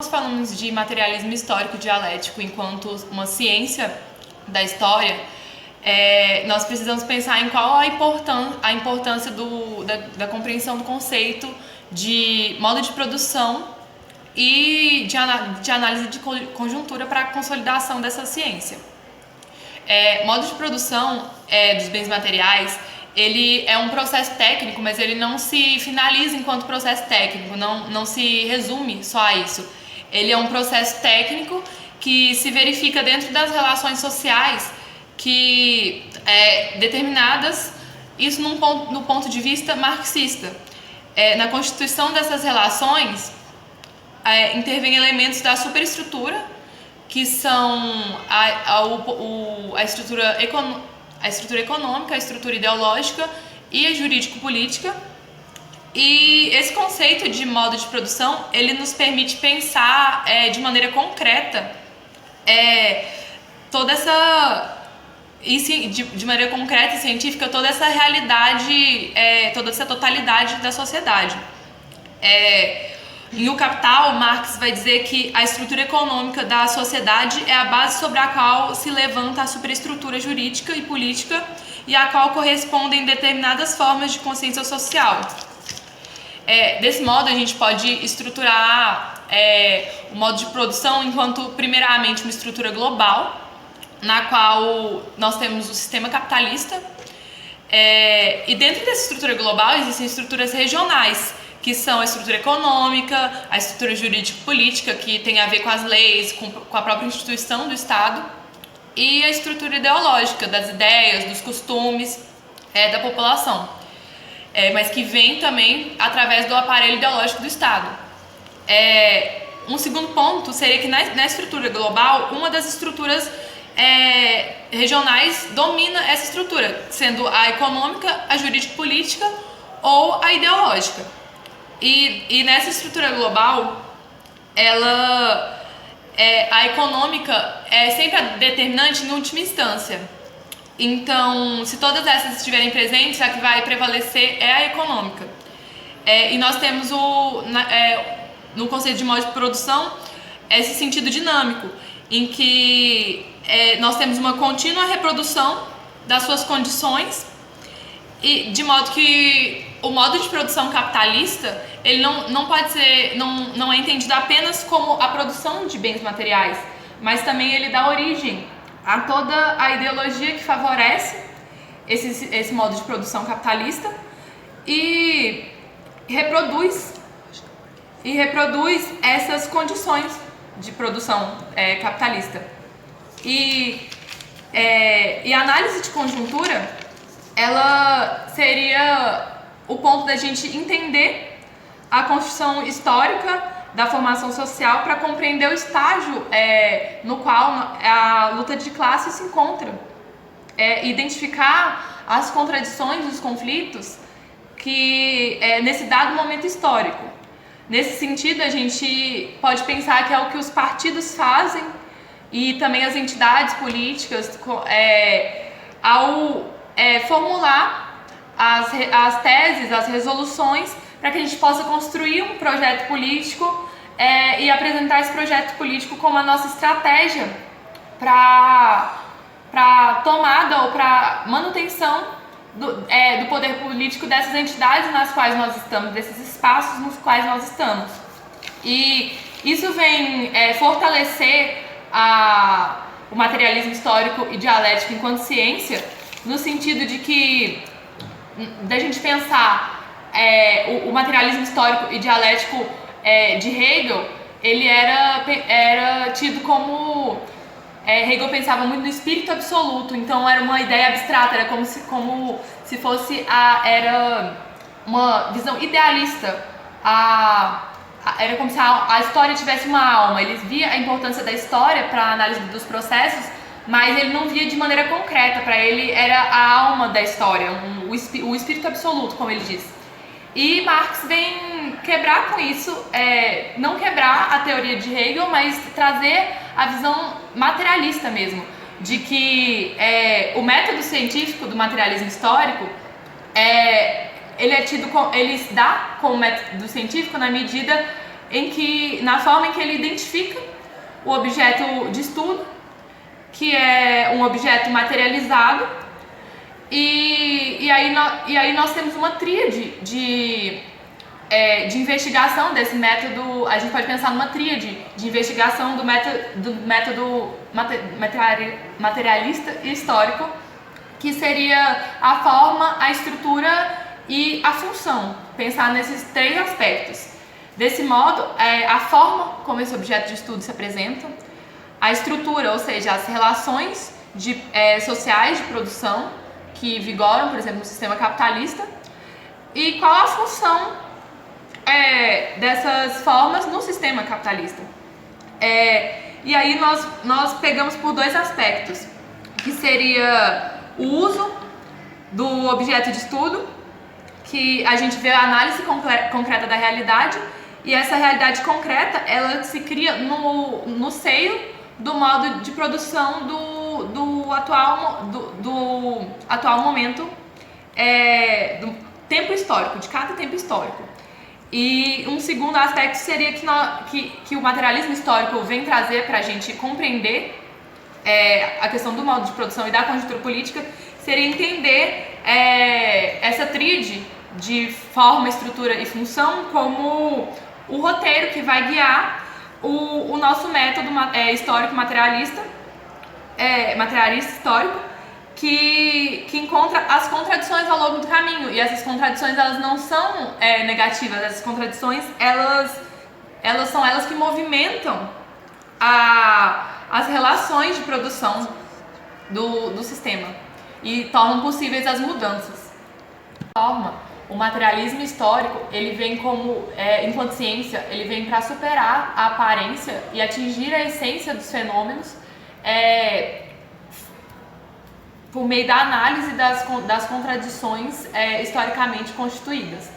Nós falamos de materialismo histórico dialético enquanto uma ciência da história, nós precisamos pensar em qual a importância da compreensão do conceito de modo de produção e de análise de conjuntura para a consolidação dessa ciência. Modo de produção dos bens materiais, ele é um processo técnico, mas ele não se finaliza enquanto processo técnico, não se resume só a isso. Ele é um processo técnico que se verifica dentro das relações sociais determinadas, isso no ponto de vista marxista. Na constituição dessas relações, intervêm elementos da superestrutura, que são a estrutura econômica, a estrutura ideológica e a jurídico-política. E esse conceito de modo de produção, ele nos permite pensar de maneira concreta de maneira concreta e científica toda essa realidade, toda essa totalidade da sociedade. Em O Capital, Marx vai dizer que a estrutura econômica da sociedade é a base sobre a qual se levanta a superestrutura jurídica e política e a qual correspondem determinadas formas de consciência social. Desse modo, a gente pode estruturar o modo de produção enquanto, primeiramente, uma estrutura global, na qual nós temos o sistema capitalista, e dentro dessa estrutura global existem estruturas regionais, que são a estrutura econômica, a estrutura jurídico-política, que tem a ver com as leis, com a própria instituição do Estado, e a estrutura ideológica, das ideias, dos costumes da população, mas que vem também através do aparelho ideológico do Estado. Um segundo ponto seria que na estrutura global, uma das estruturas regionais domina essa estrutura, sendo a econômica, a jurídico-política ou a ideológica. E nessa estrutura global, a econômica é sempre a determinante em última instância. Então, se todas essas estiverem presentes, a que vai prevalecer é a econômica. E nós temos no conceito de modo de produção esse sentido dinâmico, em que nós temos uma contínua reprodução das suas condições, e de modo que o modo de produção capitalista ele não é entendido apenas como a produção de bens materiais, mas também ele dá origem a toda a ideologia que favorece esse modo de produção capitalista e reproduz essas condições de produção capitalista. E a análise de conjuntura, ela seria o ponto da gente entender a construção histórica da formação social para compreender o estágio no qual a luta de classe se encontra, identificar as contradições, os conflitos que nesse dado momento histórico. Nesse sentido, a gente pode pensar que é o que os partidos fazem e também as entidades políticas ao formular as teses, as resoluções, para que a gente possa construir um projeto político e apresentar esse projeto político como a nossa estratégia para tomada ou para manutenção do poder político dessas entidades nas quais nós estamos, desses espaços nos quais nós estamos. E isso vem fortalecer o materialismo histórico e dialético enquanto ciência, no sentido de que da gente pensar o materialismo histórico e dialético de Hegel, ele era tido como Hegel pensava muito no espírito absoluto, então era uma ideia abstrata, era como se fosse era uma visão idealista, era como se a história tivesse uma alma. Ele via a importância da história para a análise dos processos, mas ele não via de maneira concreta. Para ele era a alma da história, o espírito absoluto, como ele diz. E Marx vem quebrar com isso, não quebrar a teoria de Hegel, mas trazer a visão materialista mesmo, de que o método científico do materialismo histórico ele se dá como método científico na medida na forma em que ele identifica o objeto de estudo, que é um objeto materializado, e aí nós temos uma tríade de investigação desse método. A gente pode pensar numa tríade de investigação do método materialista e histórico, que seria a forma, a estrutura e a função. Pensar nesses três aspectos. Desse modo, a forma como esse objeto de estudo se apresenta, a estrutura, ou seja, as relações sociais de produção que vigoram, por exemplo, no sistema capitalista, e qual a função dessas formas no sistema capitalista. E aí nós pegamos por dois aspectos, que seria o uso do objeto de estudo, que a gente vê a análise concreta da realidade, e essa realidade concreta, ela se cria no seio do modo de produção do atual momento, do tempo histórico, de cada tempo histórico. E um segundo aspecto seria que o materialismo histórico vem trazer para a gente compreender a questão do modo de produção e da conjuntura política, seria entender essa tríade de forma, estrutura e função como o roteiro que vai guiar o nosso método histórico materialista histórico, que encontra as contradições ao longo do caminho. E essas contradições, elas não são negativas. Essas contradições, elas são elas que movimentam as relações de produção do sistema e tornam possíveis as mudanças. De forma, o materialismo histórico, ele vem enquanto ciência, ele vem para superar a aparência e atingir a essência dos fenômenos por meio da análise das contradições historicamente constituídas.